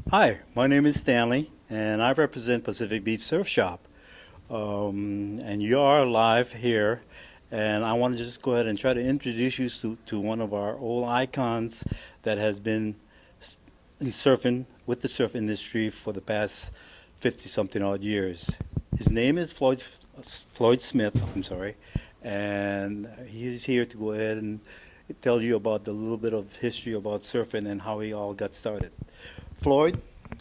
Hi, my name is Stanley, and I represent Pacific Beach Surf Shop. And you are live here, and I want to just go ahead and try to introduce you to one of our old icons that has been in surfing with the surf industry for the past 50 something odd years. His name is Floyd Smith, I'm sorry, and he's here to go ahead and tell you about the little bit of history about surfing and how he all got started. Floyd,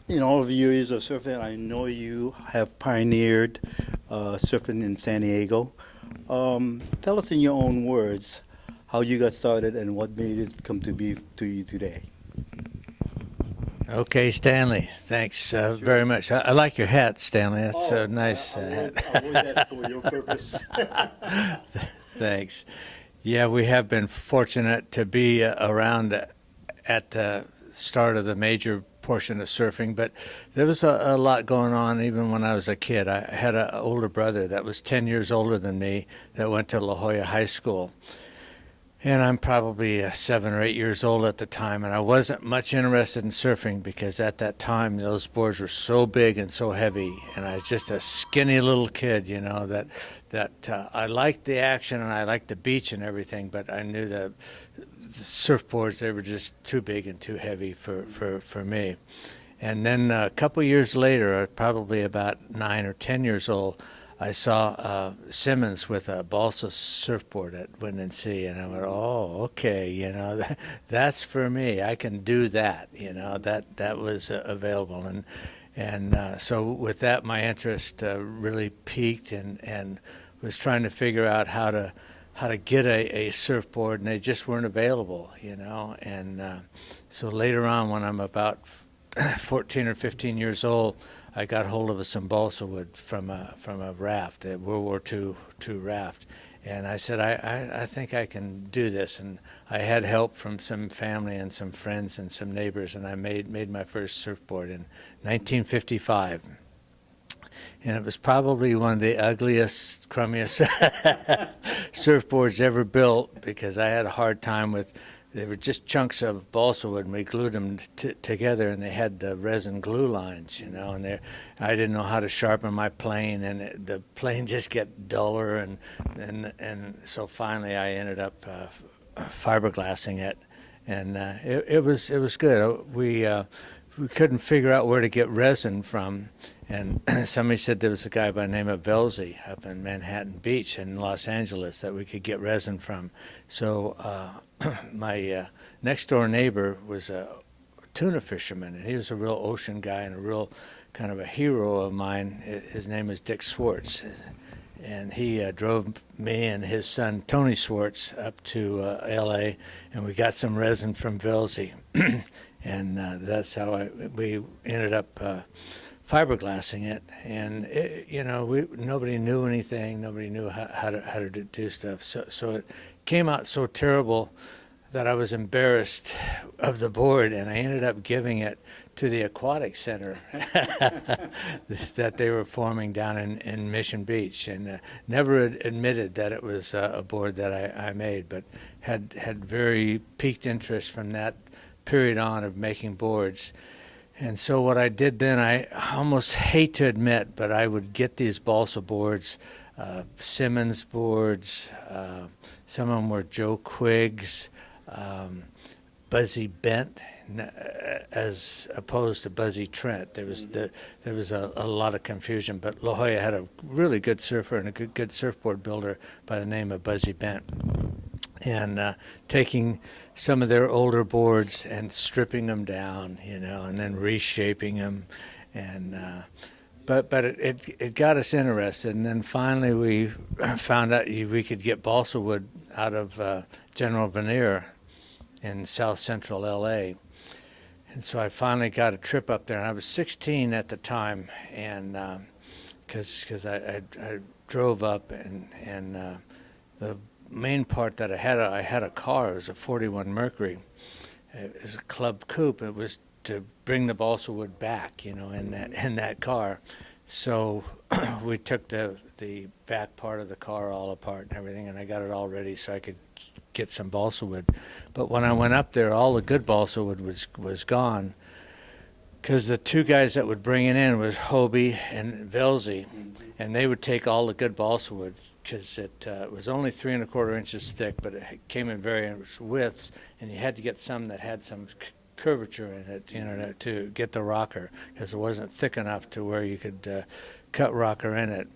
in all of your years of surfing, I know you have pioneered surfing in San Diego. Tell us in your own words how you got started and what made it come to be to you today. Okay, Stanley. Thanks Sure. very much. I like your hat, Stanley. That's a Oh, nice I wore hat. that for your purpose. Thanks. Yeah, we have been fortunate to be around at the start of the major portion of surfing, but there was a lot going on even when I was a kid. I had an older brother that was 10 years older than me that went to La Jolla High School. And I'm probably 7 or 8 years old at the time, and I wasn't much interested in surfing because at that time those boards were so big and so heavy, and I was just a skinny little kid, that I liked the action and I liked the beach and everything, but I knew the surfboards, they were just too big and too heavy for me. And then a couple years later, probably about 9 or 10 years old, I saw Simmons with a balsa surfboard at Wind and Sea, and I went, "Oh, okay, that's for me. I can do that." That was available, and so with that, my interest really peaked, and was trying to figure out how to get a surfboard, and they just weren't available, and so later on, when I'm about 14 or 15 years old, I got hold of some balsa wood from a raft, a World War II raft, and I said, I think I can do this. And I had help from some family and some friends and some neighbors, and I made my first surfboard in 1955. And it was probably one of the ugliest, crummiest surfboards ever built because I had a hard time with. They were just chunks of balsa wood, and we glued them together, and they had the resin glue lines, and I didn't know how to sharpen my plane, and the plane just get duller, and so finally I ended up fiberglassing it, and it was good. We couldn't figure out where to get resin from, and somebody said there was a guy by the name of Velzy up in Manhattan Beach in Los Angeles that we could get resin from. So my next door neighbor was a tuna fisherman, and he was a real ocean guy and a real kind of a hero of mine. His name is Dick Swartz, and he drove me and his son Tony Swartz up to L.A., and we got some resin from Velzy, and that's how we ended up fiberglassing it. And nobody knew anything, nobody knew how to do stuff. So it came out so terrible that I was embarrassed of the board, and I ended up giving it to the aquatic center that they were forming down in Mission Beach, and never admitted that it was a board that I made, but had very piqued interest from that period on of making boards. And so what I did then, I almost hate to admit, but I would get these balsa boards, Simmons boards, some of them were Joe Quigg's, Buzzy Bent, as opposed to Buzzy Trent. There was a lot of confusion, but La Jolla had a really good surfer and a good surfboard builder by the name of Buzzy Bent. And taking some of their older boards and stripping them down, and then reshaping them, and but it got us interested. And then finally we found out we could get balsa wood out of General Veneer in South Central L.A. And so I finally got a trip up there, and I was 16 at the time, and because I drove up, and the main part that I had a car. It was a 41 Mercury. It was a club coupe. It was to bring the balsa wood back, in that car. So we took the back part of the car all apart and everything, and I got it all ready so I could get some balsa wood. But when I went up there, all the good balsa wood was gone because the two guys that would bring it in was Hobie and Velzy, and they would take all the good balsa wood because it was only 3¼ inches thick, but it came in various widths, and you had to get some that had some curvature in it, you know, to get the rocker, because it wasn't thick enough to where you could cut rocker in it.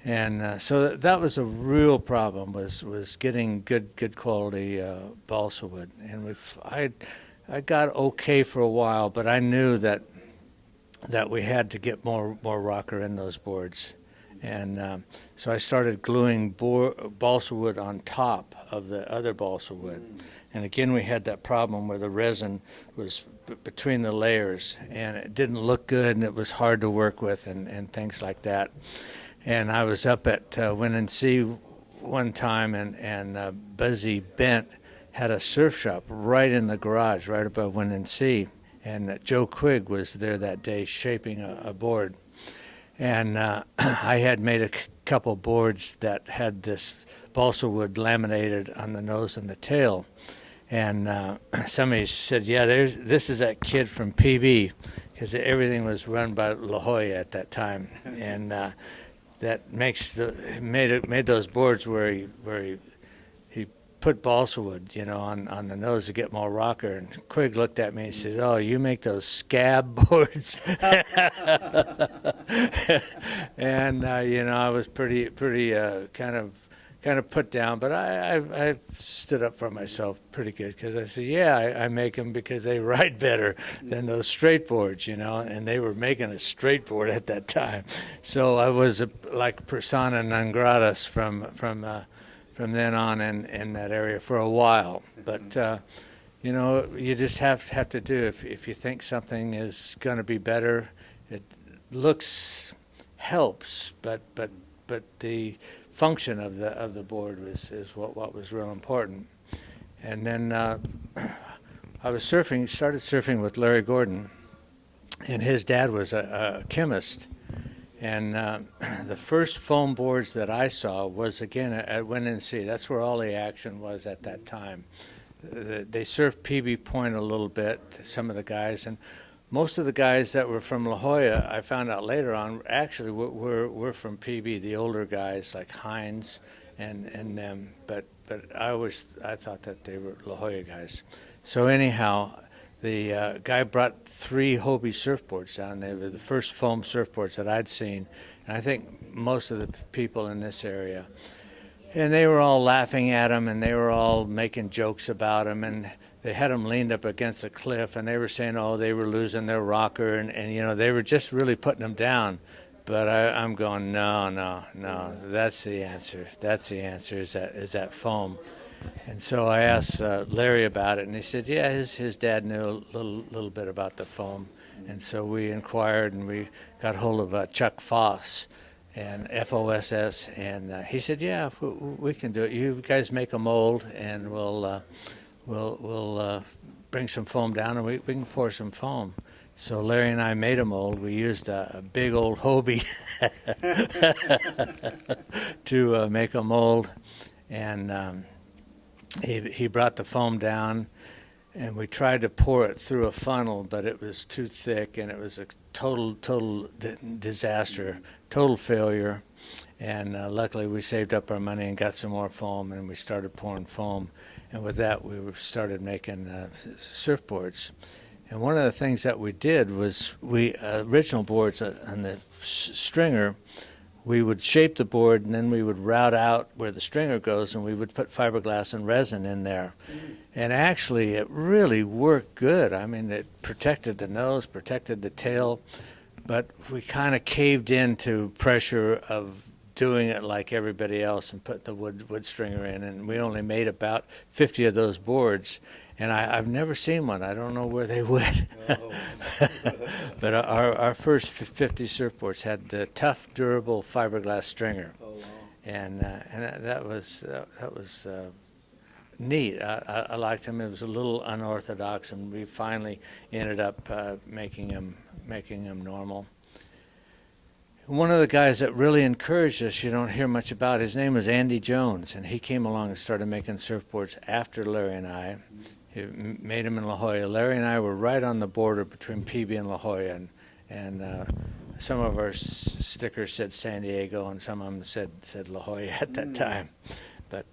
And so that was a real problem, was getting good quality balsa wood. And I got okay for a while, but I knew that we had to get more rocker in those boards. And so I started gluing balsa wood on top of the other balsa wood. And again, we had that problem where the resin was between the layers, and it didn't look good, and it was hard to work with, and things like that. And I was up at Wind & Sea one time, and Buzzy Bent had a surf shop right in the garage, right above Wind & Sea. And Joe Quigg was there that day shaping a board. And I had made a couple boards that had this balsa wood laminated on the nose and the tail. And somebody said, yeah, this is that kid from PB, because everything was run by La Jolla at that time. And that made those boards where he put balsa wood, you know, on the nose to get more rocker. And Quigg looked at me and says, "Oh, you make those scab boards?" And you know, I was pretty kind of put down, but I stood up for myself pretty good, because I said, yeah, I make them because they ride better than those straight boards, you know, and they were making a straight board at that time. So I was like persona non gratis from then on in that area for a while. But you know, you just have to do, if you think something is going to be better, it helps, but the function of the board is what was real important. And then I started surfing with Larry Gordon, and his dad was a chemist. And the first foam boards that I saw was, again, at Wind & Sea. That's where all the action was at that time. They surfed PB Point a little bit, some of the guys, and most of the guys that were from La Jolla, I found out later on, actually were from PB, the older guys like Hines and them. But I thought that they were La Jolla guys. So anyhow, the guy brought 3 Hobie surfboards down. They were the first foam surfboards that I'd seen, and I think most of the people in this area. And they were all laughing at him, and they were all making jokes about him, and they had him leaned up against a cliff, and they were saying, oh, they were losing their rocker, and you know, they were just really putting him down. But I'm going, no, that's the answer. That's the answer, is that foam. And so I asked Larry about it, and he said, yeah, his dad knew a little bit about the foam. And so we inquired, and we got hold of Chuck Foss, and FOSS, and he said, yeah, we can do it. You guys make a mold, and we'll bring some foam down, and we can pour some foam. So Larry and I made a mold. We used a big old Hobie to make a mold, and he brought the foam down, and we tried to pour it through a funnel, but it was too thick, and it was a total disaster, total failure. And luckily we saved up our money and got some more foam, and we started pouring foam. And with that, we started making surfboards. And one of the things that we did was original boards on the stringer, we would shape the board, and then we would route out where the stringer goes, and we would put fiberglass and resin in there. And actually, it really worked good. I mean, it protected the nose, protected the tail, but we kind of caved into pressure of doing it like everybody else and put the wood stringer in, and we only made about 50 of those boards. And I've never seen one. I don't know where they went. Oh. But our first 50 surfboards had the tough, durable fiberglass stringer. Oh, wow. And that was neat. I liked them. It was a little unorthodox, and we finally ended up making them normal. One of the guys that really encouraged us, you don't hear much about, his name was Andy Jones, and he came along and started making surfboards after Larry and I. made them in La Jolla. Larry and I were right on the border between PB and La Jolla, and some of our stickers said San Diego, and some of them said La Jolla at that time. But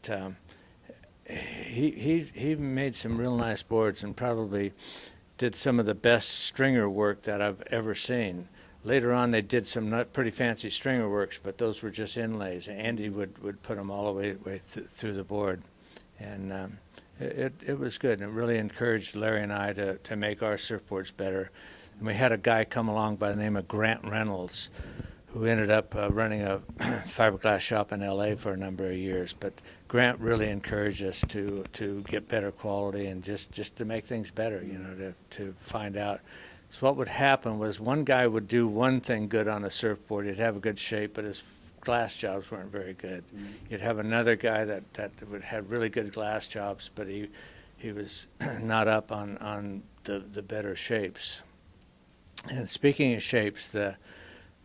he made some real nice boards and probably did some of the best stringer work that I've ever seen. Later on, they did some not pretty fancy stringer works, but those were just inlays. Andy would put them all the way through the board, and it was good. And it really encouraged Larry and I to make our surfboards better. And we had a guy come along by the name of Grant Reynolds, who ended up running a fiberglass shop in L.A. for a number of years. But Grant really encouraged us to get better quality and just to make things better, to find out. So what would happen was one guy would do one thing good on a surfboard. He'd have a good shape, but his glass jobs weren't very good. Mm-hmm. You'd have another guy that would have really good glass jobs, but he was not up on the better shapes. And speaking of shapes, the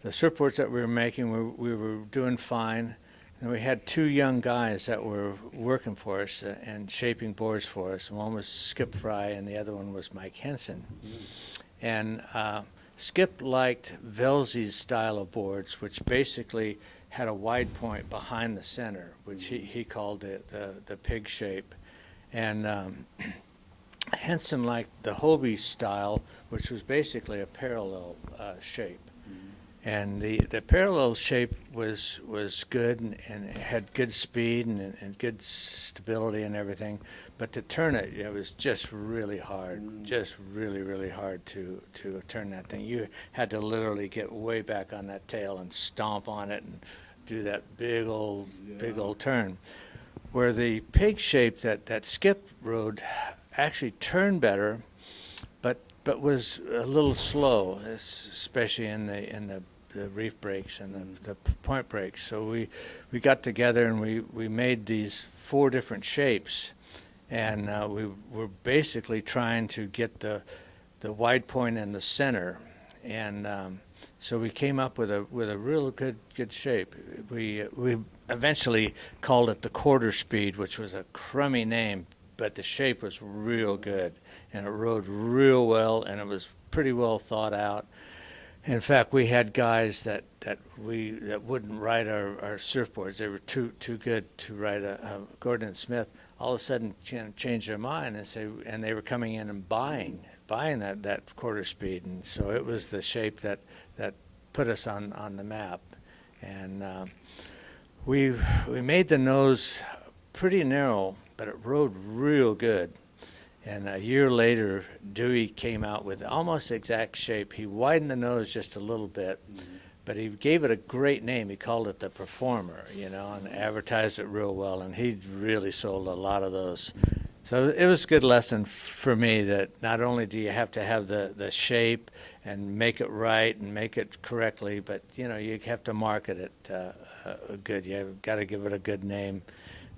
surfboards that we were making, we were doing fine. And we had two young guys that were working for us and shaping boards for us. One was Skip Fry, and the other one was Mike Henson. Mm-hmm. And Skip liked Velzy's style of boards, which basically had a wide point behind the center, which he called it the pig shape. And Henson liked the Hobie style, which was basically a parallel shape. And the parallel shape was good and had good speed and good stability and everything. But to turn it was just really hard, just really, really hard to turn that thing. You had to literally get way back on that tail and stomp on it and do that big old turn. Where the pig shape that Skip rode actually turned better, but was a little slow, especially in the reef breaks and the point breaks. So we got together and we made these 4 different shapes, and we were basically trying to get the wide point in the center, and so we came up with a real good shape. We eventually called it the quarter speed, which was a crummy name, but the shape was real good, and it rode real well, and it was pretty well thought out. In fact, we had guys that wouldn't ride our surfboards. They were too good to ride a Gordon and Smith. All of a sudden, changed their mind and they were coming in and buying that quarter speed, and so it was the shape that put us on the map. And we made the nose pretty narrow, but it rode real good. And a year later, Dewey came out with almost the exact shape. He widened the nose just a little bit, but he gave it a great name. He called it the Performer, and advertised it real well. And he really sold a lot of those. So it was a good lesson for me that not only do you have to have the shape and make it right and make it correctly, but you have to market it good. You've got to give it a good name.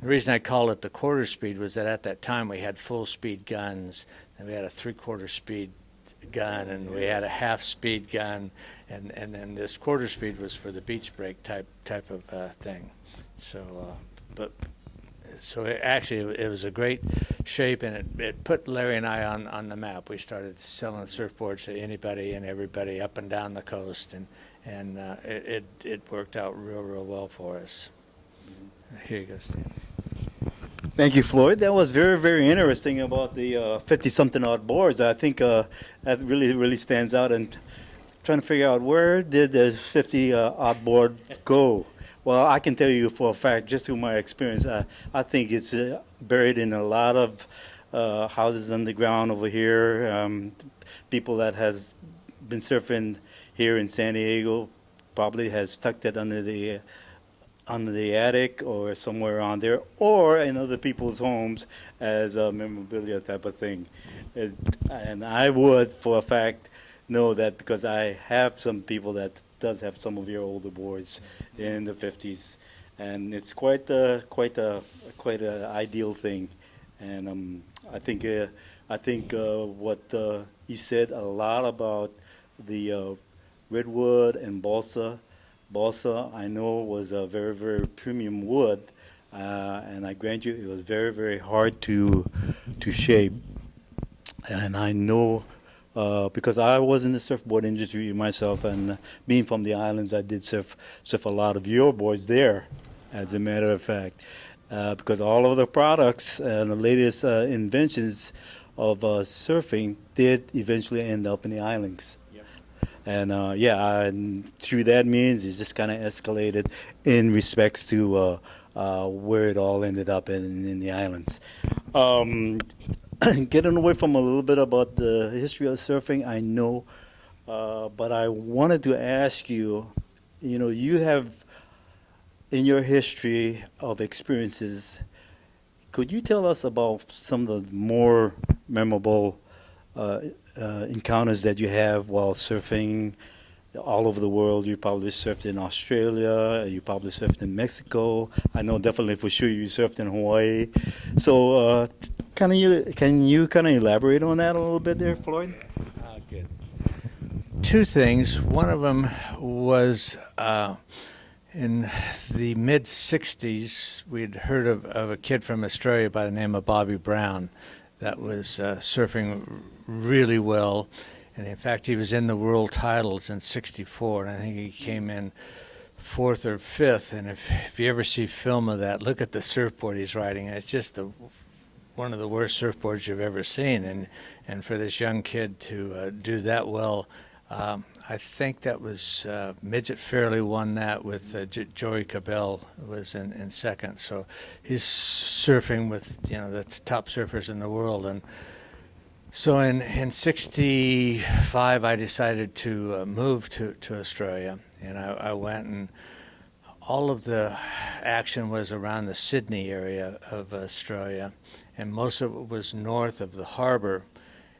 The reason I called it the quarter speed was that at that time we had full speed guns, and we had a 3/4 speed gun, and we had a half speed gun, and then this quarter speed was for the beach break type of thing. So, it was a great shape, and it put Larry and I on the map. We started selling surfboards to anybody and everybody up and down the coast, and it worked out real well for us. Here you go, Steve. Thank you, Floyd. That was very, very interesting about the 50-something odd boards. I think that really stands out. And trying to figure out where did the 50 odd board go? Well, I can tell you for a fact, just through my experience, I think it's buried in a lot of houses underground over here. People that has been surfing here in San Diego probably has tucked it under the attic or somewhere around there, or in other people's homes as a memorabilia type of thing. And I would, for a fact, know that because I have some people that does have some of your older boards in the 50s, and it's quite a ideal thing. And I think what you said a lot about the redwood and balsa. Balsa, I know, was a very, very premium wood, and I grant you it was very, very hard to shape. And I know because I was in the surfboard industry myself, and being from the islands, I did surf a lot of your boards there, as a matter of fact, because all of the products and the latest inventions of surfing did eventually end up in the islands. And yeah, and through that means it's just kind of escalated in respects to where it all ended up in the islands. Um, Getting away from a little bit about the history of surfing, I know, but I wanted to ask you, you have in your history of experiences, could you tell us about some of the more memorable uh, encounters that you have while surfing all over the world? You probably surfed in Australia, you probably surfed in Mexico. I know definitely for sure you surfed in Hawaii. So, can you kind of elaborate on that a little bit there, Floyd? Good. Two things. One of them was in the mid 60s, we'd heard of a kid from Australia by the name of Bobby Brown that was surfing really well. And in fact, he was in the world titles in '64, and I think he came in fourth or fifth. And if you ever see film of that, look at the surfboard he's riding. It's just one of the worst surfboards you've ever seen. And for this young kid to do that well, I think that was Midget Fairley won that with Joey Cabell was in second. So he's surfing with the top surfers in the world. And so in '65, I decided to move to Australia, and I went, and all of the action was around the Sydney area of Australia, and most of it was north of the harbour.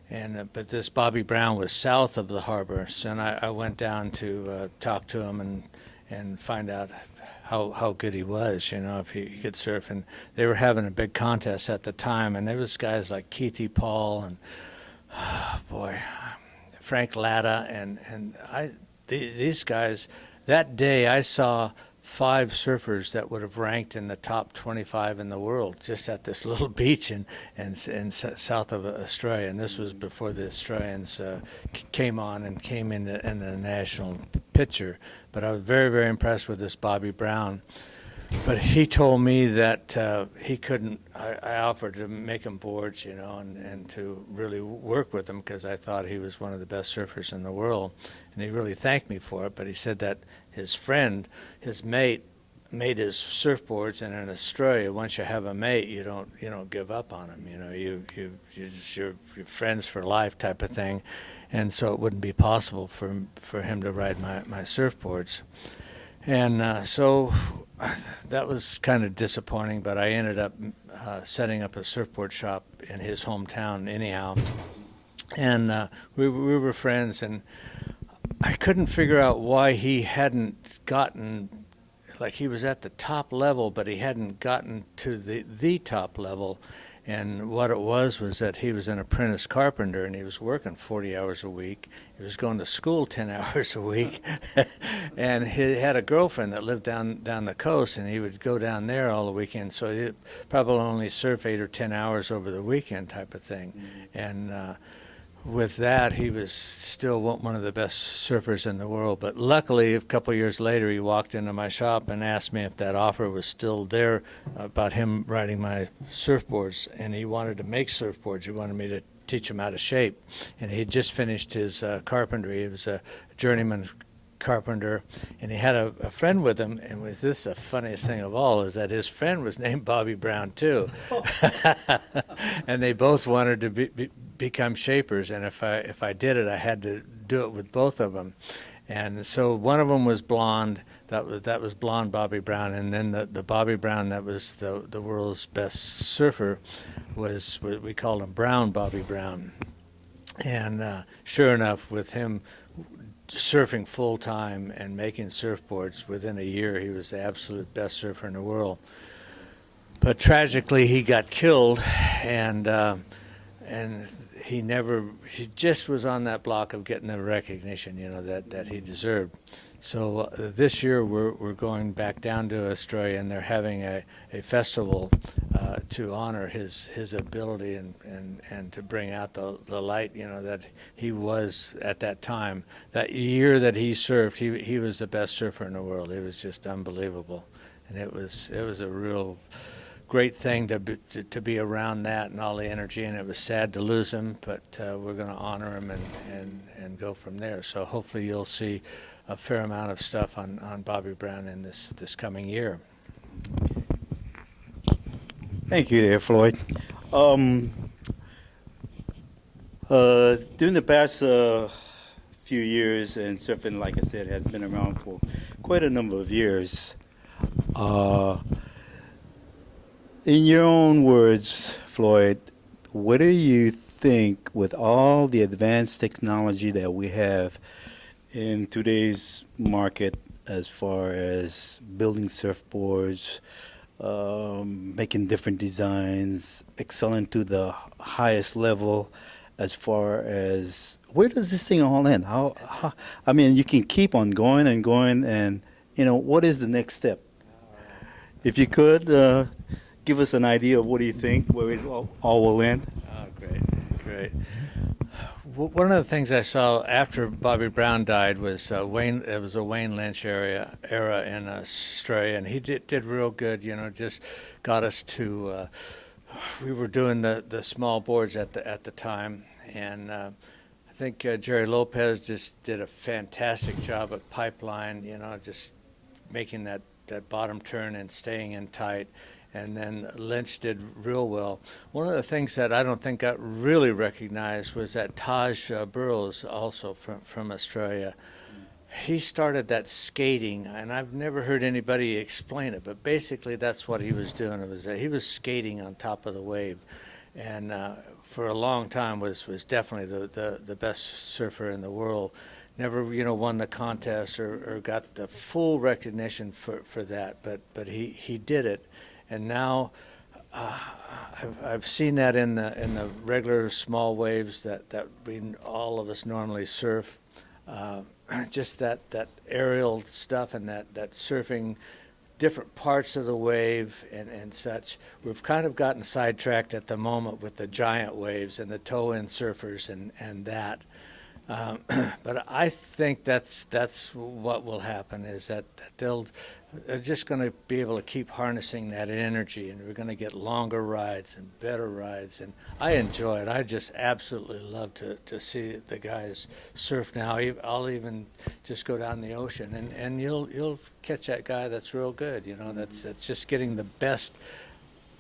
And but this Bobby Brown was south of the harbor, so I went down to talk to him and find out how good he was, if he could surf. And they were having a big contest at the time, and there was guys like Keithy Paul and Frank Latta, and these guys. That day I saw 5 surfers that would have ranked in the top 25 in the world just at this little beach in south of Australia. And this was before the Australians came on and came in the national picture. But I was very, very impressed with this Bobby Brown. But he told me that he couldn't. I offered to make him boards, and to really work with him because I thought he was one of the best surfers in the world. And he really thanked me for it. But he said that his friend, his mate, made his surfboards, and in Australia, once you have a mate, you don't give up on him. You're friends for life type of thing, and so it wouldn't be possible for him to ride my surfboards. And so that was kind of disappointing, but I ended up setting up a surfboard shop in his hometown anyhow. And we were friends, and I couldn't figure out why he hadn't gotten, like he was at the top level, but he hadn't gotten to the top level. And what it was that he was an apprentice carpenter, and he was working 40 hours a week. He was going to school 10 hours a week. And he had a girlfriend that lived down the coast, and he would go down there all the weekend. So he'd probably only surf 8 or 10 hours over the weekend type of thing. And with that, he was still one of the best surfers in the world. But luckily, a couple of years later, he walked into my shop and asked me if that offer was still there about him riding my surfboards. And he wanted to make surfboards. He wanted me to teach him how to shape. And he had just finished his carpentry. He was a journeyman carpenter, and he had a friend with him. And with this, the funniest thing of all is that his friend was named Bobby Brown too. And they both wanted to become shapers, and if I did it, I had to do it with both of them. And so one of them was blonde. That was blonde Bobby Brown, and then the Bobby Brown that was the world's best surfer was we called him Brown Bobby Brown. And sure enough, with him surfing full time and making surfboards, within a year he was the absolute best surfer in the world. But tragically, he got killed, and he just was on that block of getting the recognition, that he deserved. So this year we're going back down to Australia, and they're having a festival to honor his ability and to bring out the light, that he was at that time. That year that he surfed, he was the best surfer in the world. It was just unbelievable, and it was a real great thing to be around that and all the energy. And it was sad to lose him, but we're going to honor him and go from there. So hopefully you'll see a fair amount of stuff on Bobby Brown in this coming year. Thank you there, Floyd. During the past few years, and surfing, like I said, has been around for quite a number of years. In your own words, Floyd, what do you think, with all the advanced technology that we have in today's market, as far as building surfboards, making different designs, excelling to the highest level, as far as where does this thing all end? How I mean, you can keep on going and going, and what is the next step? If you could give us an idea of what do you think, where it all will end. Oh, great. One of the things I saw after Bobby Brown died was Wayne. It was a Wayne Lynch era in Australia, and he did real good. Just got us to. We were doing the small boards at the time, and I think Jerry Lopez just did a fantastic job at pipeline. Just making that bottom turn and staying in tight. And then Lynch did real well. One of the things that I don't think got really recognized was that Taj Burrows, also from Australia. He started that skating, and I've never heard anybody explain it, but basically that's what he was doing. It was he was skating on top of the wave, and for a long time was definitely the best surfer in the world. Never won the contest or got the full recognition for that, but he did it. And now I've seen that in the regular small waves that all of us normally surf. Just that aerial stuff and that surfing different parts of the wave and such. We've kind of gotten sidetracked at the moment with the giant waves and the toe-in surfers and that. But I think that's what will happen, is that they're just going to be able to keep harnessing that energy, and we're going to get longer rides and better rides. And I enjoy it. I just absolutely love to see the guys surf now. I'll even just go down the ocean, and you'll catch that guy that's real good. That's just getting the best.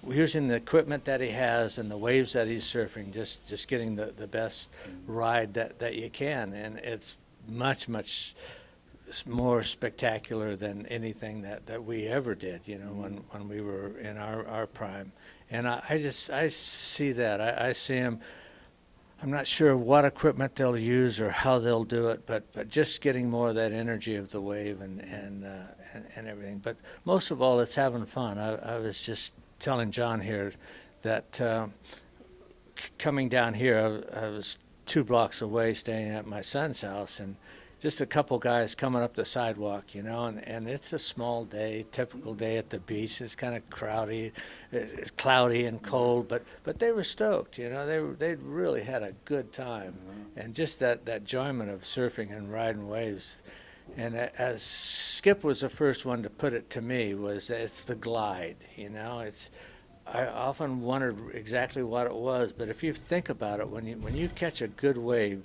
Using the equipment that he has and the waves that he's surfing, just getting the best ride that you can. And it's much more spectacular than anything that we ever did, when we were in our prime. And I see that. I see him. I'm not sure what equipment they'll use or how they'll do it, but just getting more of that energy of the wave and everything. But most of all, it's having fun. I was just telling John here that coming down here, I was 2 blocks away staying at my son's house, and just a couple guys coming up the sidewalk, and it's a small day, typical day at the beach. It's kind of cloudy and cold, but they were stoked, they really had a good time. And just that enjoyment of surfing and riding waves. And as Skip was the first one to put it to me, it's the glide, I often wondered exactly what it was, but if you think about it, when you catch a good wave,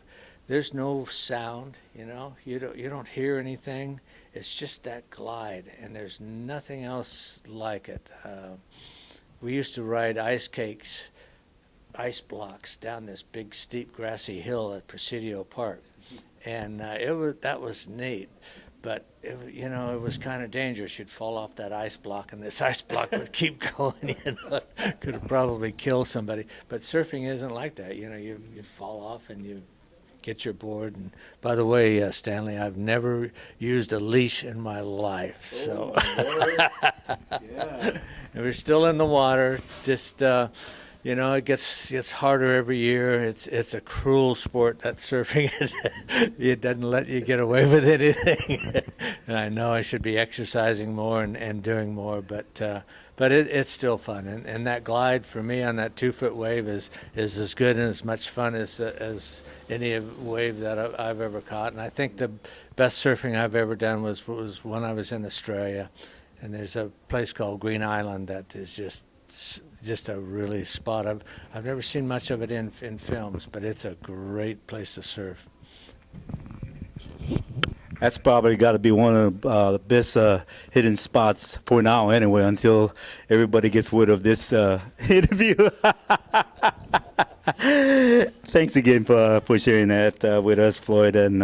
there's no sound, you don't hear anything. It's just that glide, and there's nothing else like it. We used to ride ice blocks down this big steep grassy hill at Presidio Park. And that was neat, but it was kind of dangerous. You'd fall off that ice block, and this ice block would keep going. Could have probably killed somebody. But surfing isn't like that. You fall off and you get your board. And by the way, Stanley, I've never used a leash in my life. So Yeah. we're still in the water. Just. It gets harder every year. It's a cruel sport, that surfing. It doesn't let you get away with anything. and I know I should be exercising more and doing more, but it's still fun. And that glide for me on that 2-foot wave is as good and as much fun as any wave that I've ever caught. And I think the best surfing I've ever done was when I was in Australia. And there's a place called Green Island that is just a really spot. I've never seen much of it in films, but it's a great place to surf. That's probably got to be one of the best hidden spots for now, anyway, until everybody gets word of this interview. Thanks again for sharing that with us, Floyd. And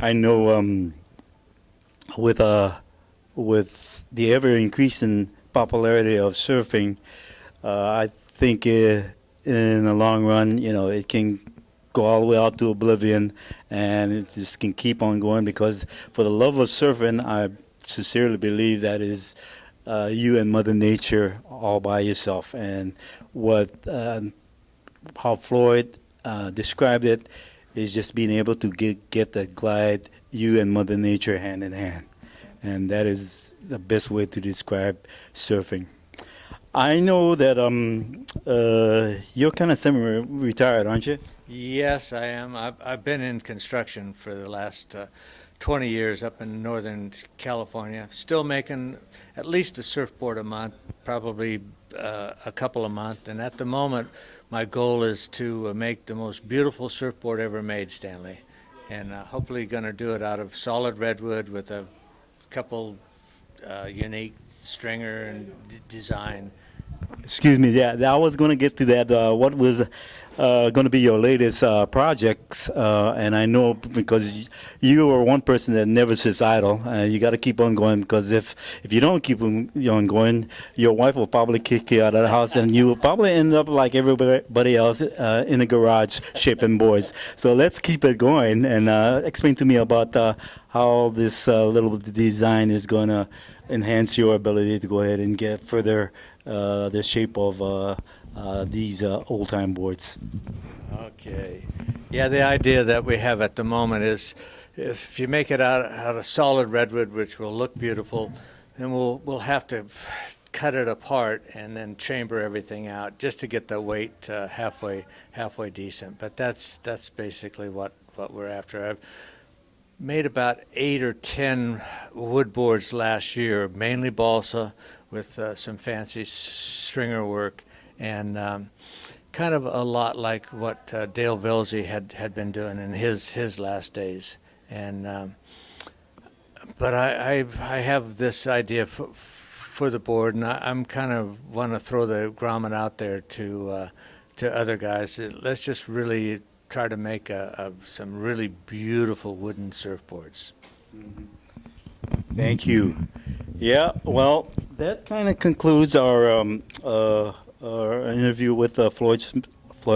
I know with the ever increasing popularity of surfing, I think in the long run, it can go all the way out to oblivion, and it just can keep on going, because for the love of surfing, I sincerely believe that is you and Mother Nature all by yourself. And how Floyd described it is just being able to get that glide, you and Mother Nature hand in hand. And that is the best way to describe surfing. I know that you're kind of semi-retired, aren't you? Yes, I am. I've been in construction for the last 20 years up in Northern California. Still making at least a surfboard a month, probably a couple a month. And at the moment, my goal is to make the most beautiful surfboard ever made, Stanley. And hopefully going to do it out of solid redwood with a couple unique stringer and design. Excuse me, yeah, I was going to get to that. What was going to be your latest projects? And I know because you are one person that never sits idle. You got to keep on going, because if you don't keep on going, your wife will probably kick you out of the house, and you will probably end up like everybody else in a garage shaping boards. So let's keep it going, and explain to me about how this little design is going to enhance your ability to go ahead and get further the shape of these old-time boards. Okay. Yeah, the idea that we have at the moment is if you make it out of solid redwood, which will look beautiful, then we'll have to cut it apart and then chamber everything out just to get the weight halfway decent. But that's basically what we're after. I've made about 8 or 10 wood boards last year, mainly balsa, with some fancy stringer work, and kind of a lot like what Dale Vilsey had been doing in his last days. And but I have this idea for the board, and I'm kind of want to throw the grommet out there to other guys. Let's just really try to make some really beautiful wooden surfboards. Thank you. Yeah, well, that kind of concludes our interview with Floyd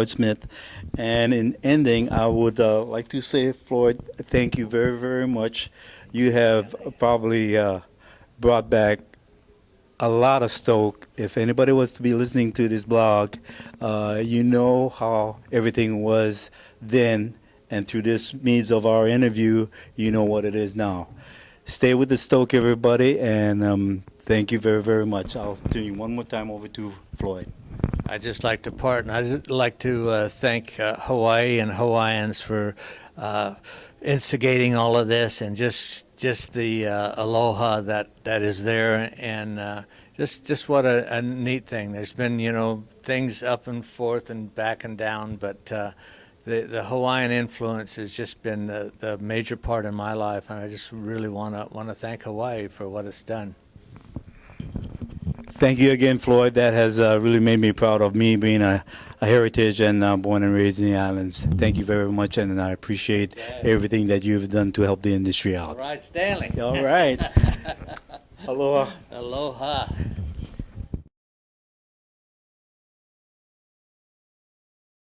Smith. And in ending, I would like to say, Floyd, thank you very, very much. You have probably brought back a lot of Stoke. If anybody was to be listening to this blog, you know how everything was then, and through this means of our interview, you know what it is now. Stay with the Stoke, everybody, and thank you very, very much. I'll turn you one more time over to Floyd. I'd just like to I'd like to thank Hawaii and Hawaiians for instigating all of this, and just the aloha that is there, and just what a neat thing. There's been things up and forth and back and down, but the Hawaiian influence has just been the major part in my life, and I just really want to thank Hawaii for what it's done. Thank you again, Floyd. That has really made me proud of me being a heritage and born and raised in the islands. Thank you very much, and I appreciate everything that you've done to help the industry out. All right, Stanley. All right. Aloha. Aloha.